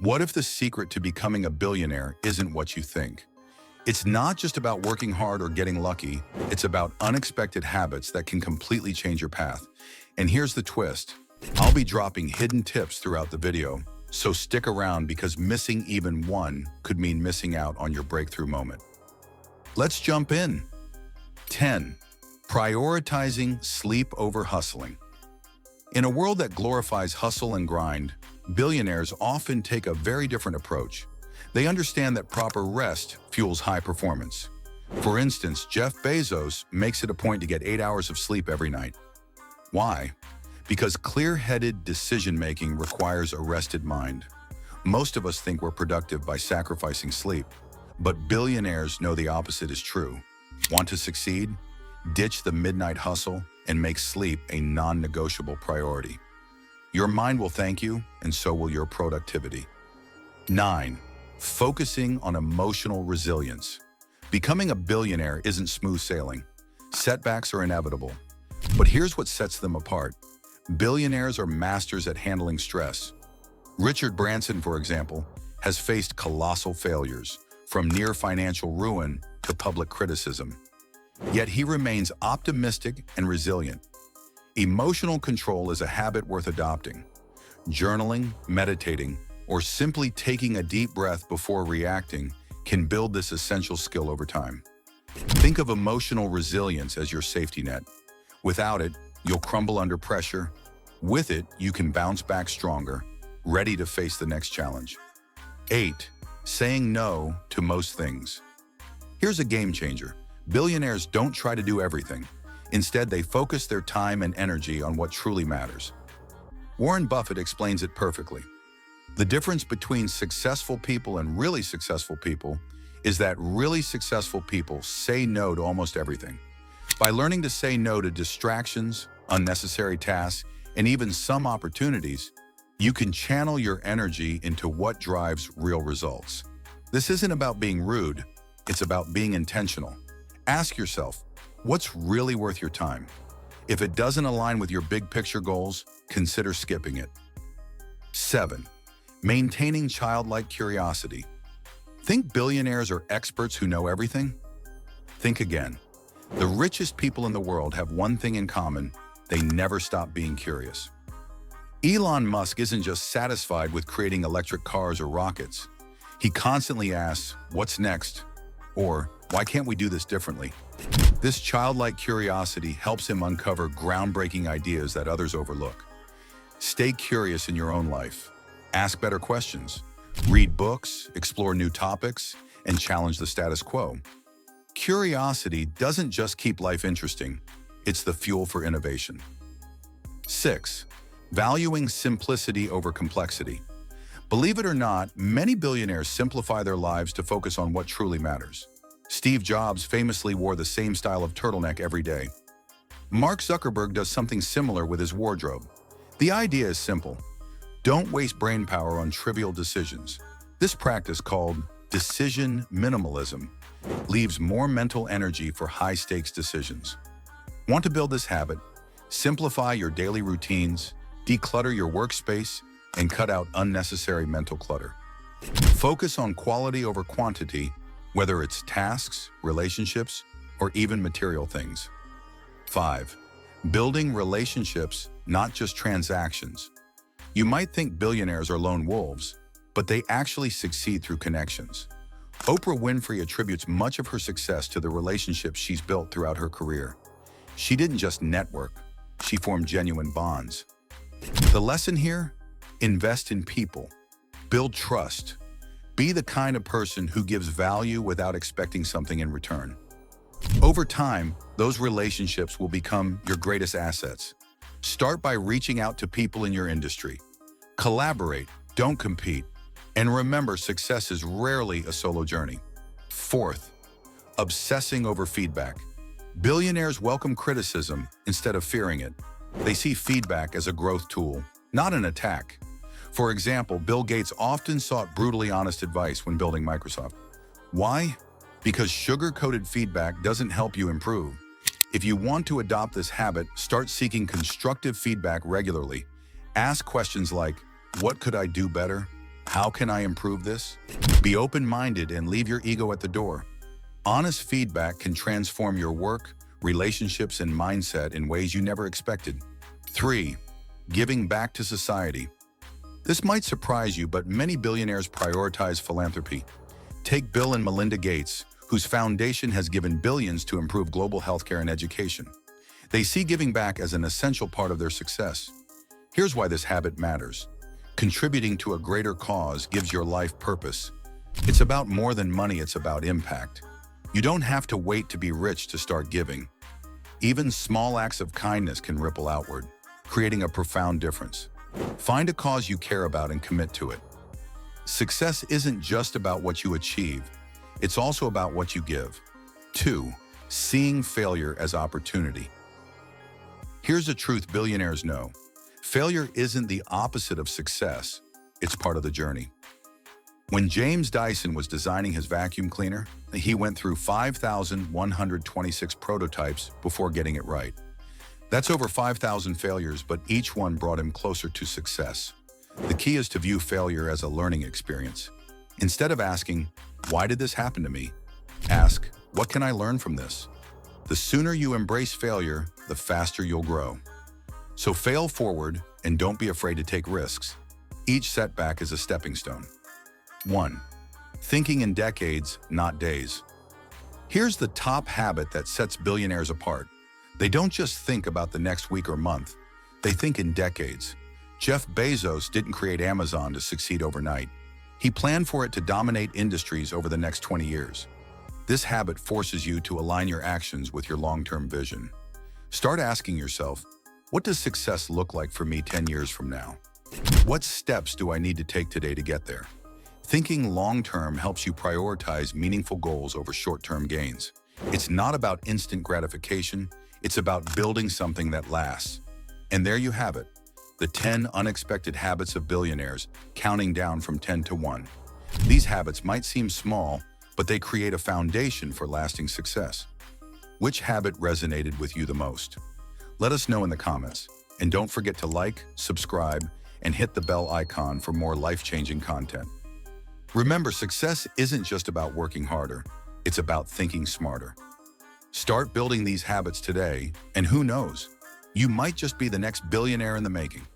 What if the secret to becoming a billionaire isn't what you think? It's not just about working hard or getting lucky. It's about unexpected habits that can completely change your path. And here's the twist. I'll be dropping hidden tips throughout the video, so stick around because missing even one could mean missing out on your breakthrough moment. Let's jump in. 10. Prioritizing sleep over hustling. In a world that glorifies hustle and grind, billionaires often take a very different approach. They understand that proper rest fuels high performance. For instance, Jeff Bezos makes it a point to get 8 hours of sleep every night. Why? Because clear-headed decision-making requires a rested mind. Most of us think we're productive by sacrificing sleep, but billionaires know the opposite is true. Want to succeed? Ditch the midnight hustle and make sleep a non-negotiable priority. Your mind will thank you, and so will your productivity. 9. Focusing on emotional resilience. Becoming a billionaire isn't smooth sailing. Setbacks are inevitable. But here's what sets them apart. Billionaires are masters at handling stress. Richard Branson, for example, has faced colossal failures, from near financial ruin to public criticism. Yet he remains optimistic and resilient. Emotional control is a habit worth adopting. Journaling, meditating, or simply taking a deep breath before reacting can build this essential skill over time. Think of emotional resilience as your safety net. Without it, you'll crumble under pressure. With it, you can bounce back stronger, ready to face the next challenge. 8. Saying no to most things. Here's a game changer. Billionaires don't try to do everything. Instead, they focus their time and energy on what truly matters. Warren Buffett explains it perfectly. The difference between successful people and really successful people is that really successful people say no to almost everything. By learning to say no to distractions, unnecessary tasks, and even some opportunities, you can channel your energy into what drives real results. This isn't about being rude, it's about being intentional. Ask yourself, what's really worth your time? If it doesn't align with your big picture goals, consider skipping it. 7. Maintaining childlike curiosity. Think billionaires are experts who know everything? Think again. The richest people in the world have one thing in common: they never stop being curious. Elon Musk isn't just satisfied with creating electric cars or rockets. He constantly asks, "What's next?" Or, "Why can't we do this differently?" This childlike curiosity helps him uncover groundbreaking ideas that others overlook. Stay curious in your own life. Ask better questions. Read books, explore new topics, and challenge the status quo. Curiosity doesn't just keep life interesting, it's the fuel for innovation. 6. Valuing simplicity over complexity. Believe it or not, many billionaires simplify their lives to focus on what truly matters. Steve Jobs famously wore the same style of turtleneck every day. Mark Zuckerberg does something similar with his wardrobe. The idea is simple. Don't waste brainpower on trivial decisions. This practice, called decision minimalism, leaves more mental energy for high-stakes decisions. Want to build this habit? Simplify your daily routines, declutter your workspace, and cut out unnecessary mental clutter. Focus on quality over quantity, whether it's tasks, relationships, or even material things. 5. Building relationships, not just transactions. You might think billionaires are lone wolves, but they actually succeed through connections. Oprah Winfrey attributes much of her success to the relationships she's built throughout her career. She didn't just network, she formed genuine bonds. The lesson here? Invest in people. Build trust. Be the kind of person who gives value without expecting something in return. Over time, those relationships will become your greatest assets. Start by reaching out to people in your industry. Collaborate, don't compete. And remember, success is rarely a solo journey. 4th, obsessing over feedback. Billionaires welcome criticism instead of fearing it. They see feedback as a growth tool, not an attack. For example, Bill Gates often sought brutally honest advice when building Microsoft. Why? Because sugar-coated feedback doesn't help you improve. If you want to adopt this habit, start seeking constructive feedback regularly. Ask questions like, "What could I do better?" How can I improve this? Be open-minded and leave your ego at the door. Honest feedback can transform your work, relationships, and mindset in ways you never expected. 3. Giving back to society. This might surprise you, but many billionaires prioritize philanthropy. Take Bill and Melinda Gates, whose foundation has given billions to improve global healthcare and education. They see giving back as an essential part of their success. Here's why this habit matters. Contributing to a greater cause gives your life purpose. It's about more than money, it's about impact. You don't have to wait to be rich to start giving. Even small acts of kindness can ripple outward, creating a profound difference. Find a cause you care about and commit to it. Success isn't just about what you achieve, it's also about what you give. 2. Seeing failure as opportunity. Here's a truth billionaires know. Failure isn't the opposite of success, it's part of the journey. When James Dyson was designing his vacuum cleaner, he went through 5,126 prototypes before getting it right. That's over 5,000 failures, but each one brought him closer to success. The key is to view failure as a learning experience. Instead of asking, "Why did this happen to me?" ask, "What can I learn from this?" The sooner you embrace failure, the faster you'll grow. So fail forward and don't be afraid to take risks. Each setback is a stepping stone. 1. Thinking in decades, not days. Here's the top habit that sets billionaires apart. They don't just think about the next week or month. They think in decades. Jeff Bezos didn't create Amazon to succeed overnight. He planned for it to dominate industries over the next 20 years. This habit forces you to align your actions with your long-term vision. Start asking yourself, what does success look like for me 10 years from now? What steps do I need to take today to get there? Thinking long-term helps you prioritize meaningful goals over short-term gains. It's not about instant gratification, it's about building something that lasts. And there you have it, the 10 unexpected habits of billionaires, counting down from 10 to 1. These habits might seem small, but they create a foundation for lasting success. Which habit resonated with you the most? Let us know in the comments. And don't forget to like, subscribe, and hit the bell icon for more life-changing content. Remember, success isn't just about working harder, it's about thinking smarter. Start building these habits today, and who knows, you might just be the next billionaire in the making.